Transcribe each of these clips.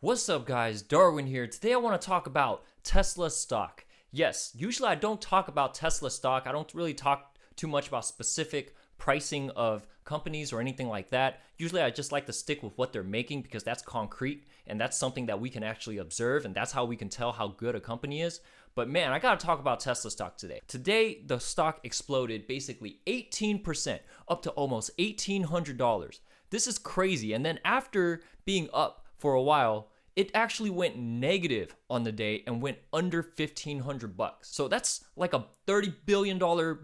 What's up, guys? Darwin here. Today I want to talk about Tesla stock. Yes, usually I don't talk about Tesla stock. I don't really talk too much about specific pricing of companies or anything like that. Usually I just like to stick with what they're making because that's concrete and that's something that we can actually observe, and that's how we can tell how good a company is. But man, I gotta talk about Tesla stock today. Today, the stock exploded basically 18%, up to almost $1,800. This is crazy. And then after being up for a while, it actually went negative on the day and went under 1,500 bucks. So that's like a $30 billion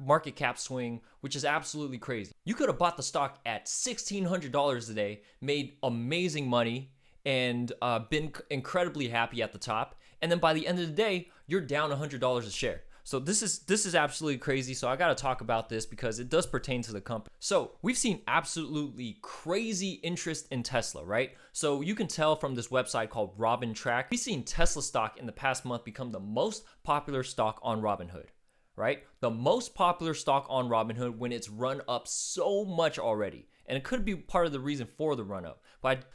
market cap swing, which is absolutely crazy. You could have bought the stock at $1,600 a day, made amazing money, and been incredibly happy at the top. And then by the end of the day, you're down $100 a share. So this is absolutely crazy. So I got to talk about this because it does pertain to the company. So we've seen absolutely crazy interest in Tesla, right? So you can tell from this website called Robin Track. We've seen Tesla stock in the past month become the most popular stock on Robinhood, right? The most popular stock on Robinhood when it's run up so much already. And it could be part of the reason for the run up.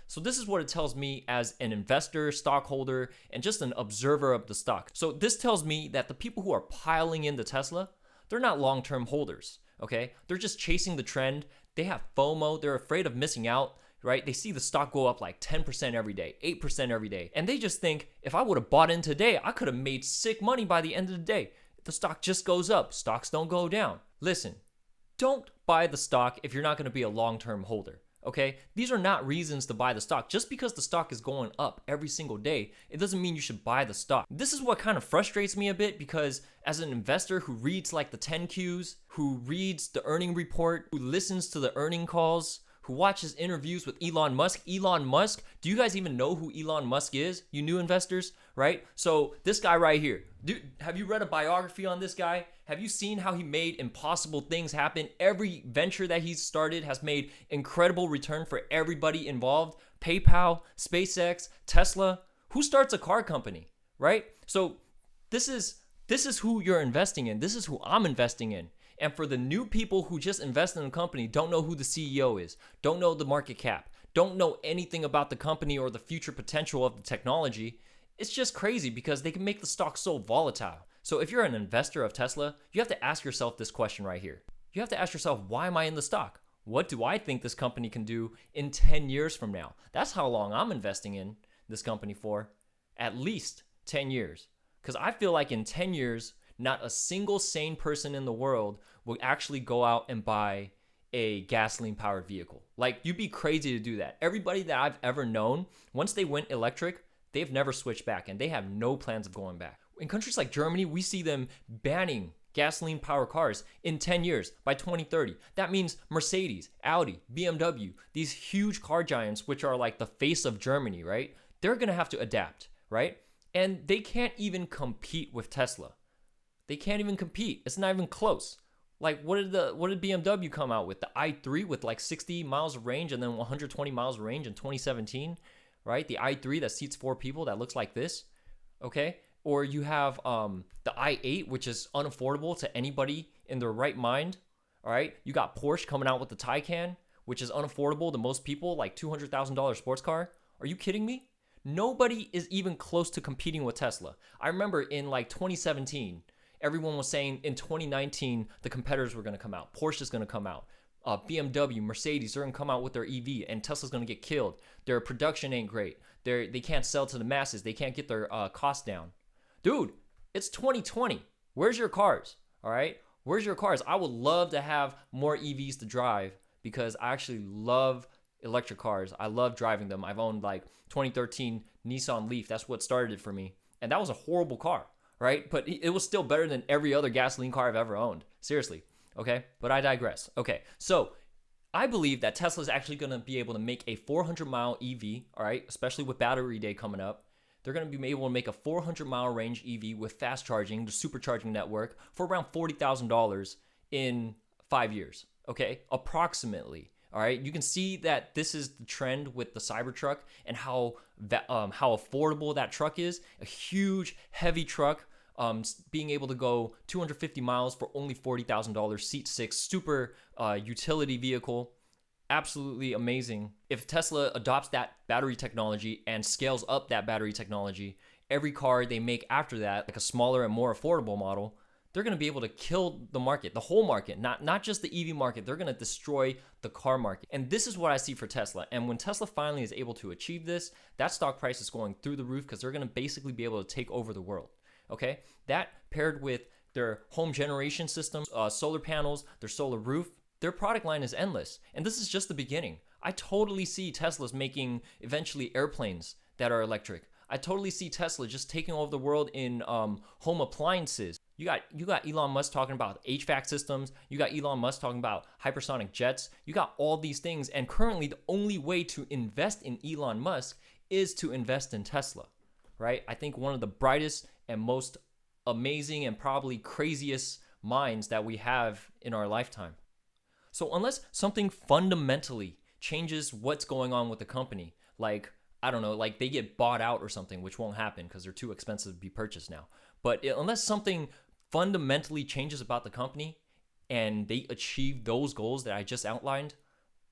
So this is what it tells me as an investor, stockholder, and just an observer of the stock. So this tells me that the people who are piling into Tesla, they're not long-term holders, okay? They're just chasing the trend. They have FOMO. They're afraid of missing out, right? They see the stock go up like 10% every day, 8% every day. And they just think, if I would have bought in today, I could have made sick money by the end of the day. The stock just goes up. Stocks don't go down. Listen, don't buy the stock if you're not going to be a long-term holder, okay? These are not reasons to buy the stock. Just because the stock is going up every single day, it doesn't mean you should buy the stock. This is what kind of frustrates me a bit, because as an investor who reads like the 10Qs, who reads the earning report, who listens to the earning calls, who watches interviews with Elon Musk. Elon Musk, do you guys even know who Elon Musk is? You new investors, right? So this guy right here, dude, have you read a biography on this guy? Have you seen how he made impossible things happen? Every venture that he's started has made incredible return for everybody involved. PayPal, SpaceX, Tesla. Who starts a car company, right? So this is who you're investing in. This is who I'm investing in. And for the new people who just invest in a company, don't know who the CEO is, don't know the market cap, don't know anything about the company or the future potential of the technology, it's just crazy because they can make the stock so volatile. So if you're an investor of Tesla, you have to ask yourself this question right here. You have to ask yourself, why am I in the stock? What do I think this company can do in 10 years from now? That's how long I'm investing in this company for, at least 10 years. Because I feel like in 10 years, not a single sane person in the world will actually go out and buy a gasoline-powered vehicle. Like, you'd be crazy to do that. Everybody that I've ever known, once they went electric, they've never switched back, and they have no plans of going back. In countries like Germany, we see them banning gasoline-powered cars in 10 years, by 2030. That means Mercedes, Audi, BMW, these huge car giants, which are like the face of Germany, right? They're gonna have to adapt, right? And they can't even compete with Tesla. They can't even compete. It's not even close. Like, what did BMW come out with? The i3 with like 60 miles of range and then 120 miles of range in 2017, right? The i3 that seats 4 people that looks like this, okay? Or you have the i8, which is unaffordable to anybody in their right mind, all right? You got Porsche coming out with the Taycan, which is unaffordable to most people, like $200,000 sports car. Are you kidding me? Nobody is even close to competing with Tesla. I remember in like 2017, everyone was saying in 2019, the competitors were going to come out. Porsche is going to come out. BMW, Mercedes, they're going to come out with their EV, and Tesla's going to get killed. Their production ain't great. They can't sell to the masses. They can't get their costs down. Dude, it's 2020. Where's your cars? All right? Where's your cars? I would love to have more EVs to drive because I actually love electric cars. I love driving them. I've owned like 2013 Nissan Leaf. That's what started it for me. And that was a horrible car, right? But it was still better than every other gasoline car I've ever owned. Seriously. Okay. But I digress. Okay. So I believe that Tesla is actually going to be able to make a 400-mile EV, all right, especially with battery day coming up. They're going to be able to make a 400-mile range EV with fast charging, the supercharging network, for around $40,000 in 5 years. Okay. Approximately. All right, you can see that this is the trend with the Cybertruck and how affordable that truck is. A huge, heavy truck, being able to go 250 miles for only $40,000, seat 6, super utility vehicle. absolutely amazing. If Tesla adopts that battery technology and scales up that battery technology, every car they make after that, like a smaller and more affordable model, they're going to be able to kill the market, the whole market, not just the EV market. They're going to destroy the car market. And this is what I see for Tesla. And when Tesla finally is able to achieve this, that stock price is going through the roof because they're going to basically be able to take over the world. Okay? That paired with their home generation systems, solar panels, their solar roof, their product line is endless. And this is just the beginning. I totally see Teslas making eventually airplanes that are electric. I totally see Tesla just taking over the world in home appliances. You got Elon Musk talking about HVAC systems. You got Elon Musk talking about hypersonic jets. You got all these things. And currently, the only way to invest in Elon Musk is to invest in Tesla, right? I think one of the brightest and most amazing and probably craziest minds that we have in our lifetime. So unless something fundamentally changes what's going on with the company, like, I don't know, like they get bought out or something, which won't happen because they're too expensive to be purchased now. But unless something fundamentally changes about the company and they achieve those goals that I just outlined,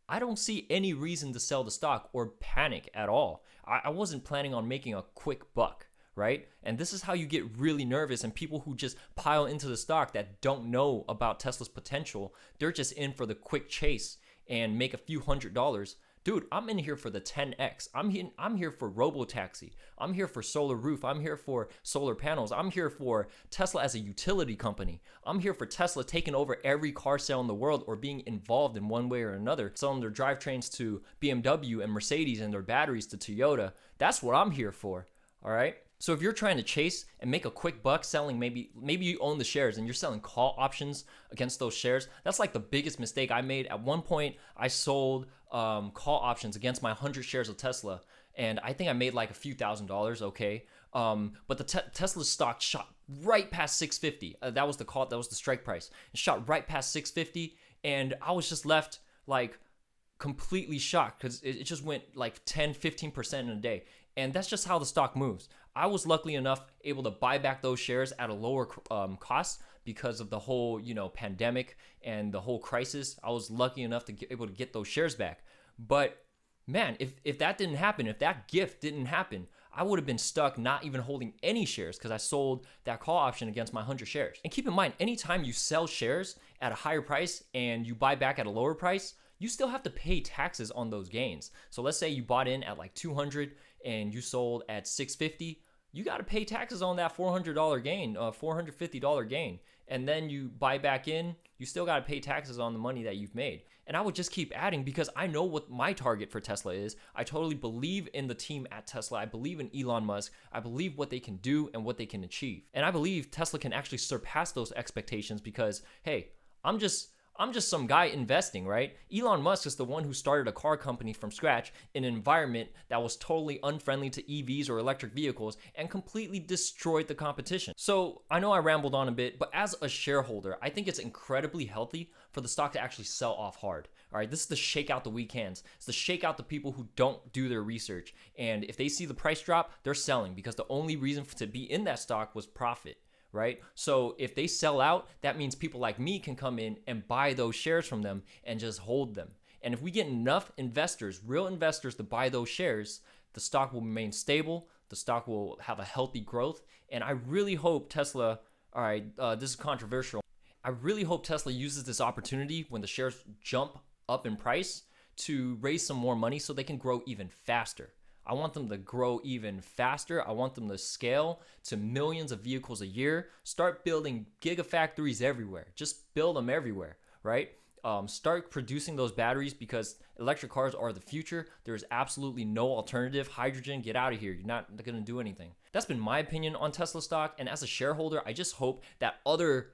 I don't see any reason to sell the stock or panic at all. I wasn't planning on making a quick buck, right? And this is how you get really nervous, and people who just pile into the stock that don't know about Tesla's potential, they're just in for the quick chase and make a few $100s. Dude, I'm in here for the 10x. I'm here for robotaxi. I'm here for solar roof. I'm here for solar panels. I'm here for Tesla as a utility company. I'm here for Tesla taking over every car sale in the world or being involved in one way or another, selling their drivetrains to BMW and Mercedes and their batteries to Toyota. That's what I'm here for, all right? So if you're trying to chase and make a quick buck selling, maybe you own the shares and you're selling call options against those shares, that's like the biggest mistake I made. At one point, I sold call options against my 100 shares of Tesla, and I think I made like a few $1,000s, okay? But the Tesla stock shot right past 650. That was the call, that was the strike price. It shot right past 650, and I was just left like completely shocked because it just went like 10, 15% in a day. And that's just how the stock moves. I was luckily enough able to buy back those shares at a lower cost because of the whole, pandemic and the whole crisis. I was lucky enough to be able to get those shares back. But man, if that didn't happen, if that gift didn't happen, I would have been stuck not even holding any shares because I sold that call option against my 100 shares. And keep in mind, anytime you sell shares at a higher price and you buy back at a lower price, you still have to pay taxes on those gains. So let's say you bought in at like 200 and you sold at 650, you got to pay taxes on that $400 gain, $450 gain. And then you buy back in, you still got to pay taxes on the money that you've made. And I would just keep adding because I know what my target for Tesla is. I totally believe in the team at Tesla. I believe in Elon Musk. I believe what they can do and what they can achieve. And I believe Tesla can actually surpass those expectations because, hey, I'm just some guy investing, right? Elon Musk is the one who started a car company from scratch in an environment that was totally unfriendly to EVs or electric vehicles and completely destroyed the competition. So I know I rambled on a bit, but as a shareholder, I think it's incredibly healthy for the stock to actually sell off hard. All right, this is to shake out the weak hands. It's to shake out the people who don't do their research. And if they see the price drop, they're selling because the only reason to be in that stock was profit. Right? So if they sell out, that means people like me can come in and buy those shares from them and just hold them. And if we get enough investors, real investors to buy those shares, the stock will remain stable. The stock will have a healthy growth. And I really hope Tesla, all right, this is controversial. I really hope Tesla uses this opportunity when the shares jump up in price to raise some more money so they can grow even faster. I want them to grow even faster. I want them to scale to millions of vehicles a year. Start building gigafactories everywhere. Just build them everywhere, right? Start producing those batteries because electric cars are the future. There's absolutely no alternative. Hydrogen, get out of here. You're not going to do anything. That's been my opinion on Tesla stock. And as a shareholder, I just hope that other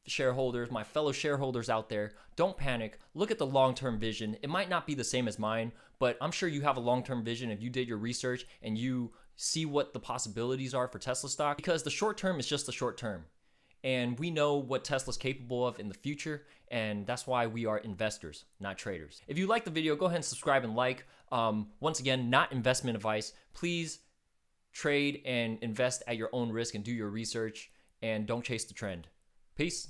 shareholders, my fellow shareholders out there, don't panic. Look at the long-term vision. It might not be the same as mine, but I'm sure you have a long-term vision if you did your research and you see what the possibilities are for Tesla stock, because the short term is just the short term. And we know what Tesla's capable of in the future, and that's why we are investors, not traders. If you like the video, go ahead and subscribe and like. Once again, not investment advice. Please trade and invest at your own risk and do your research, and don't chase the trend. Peace.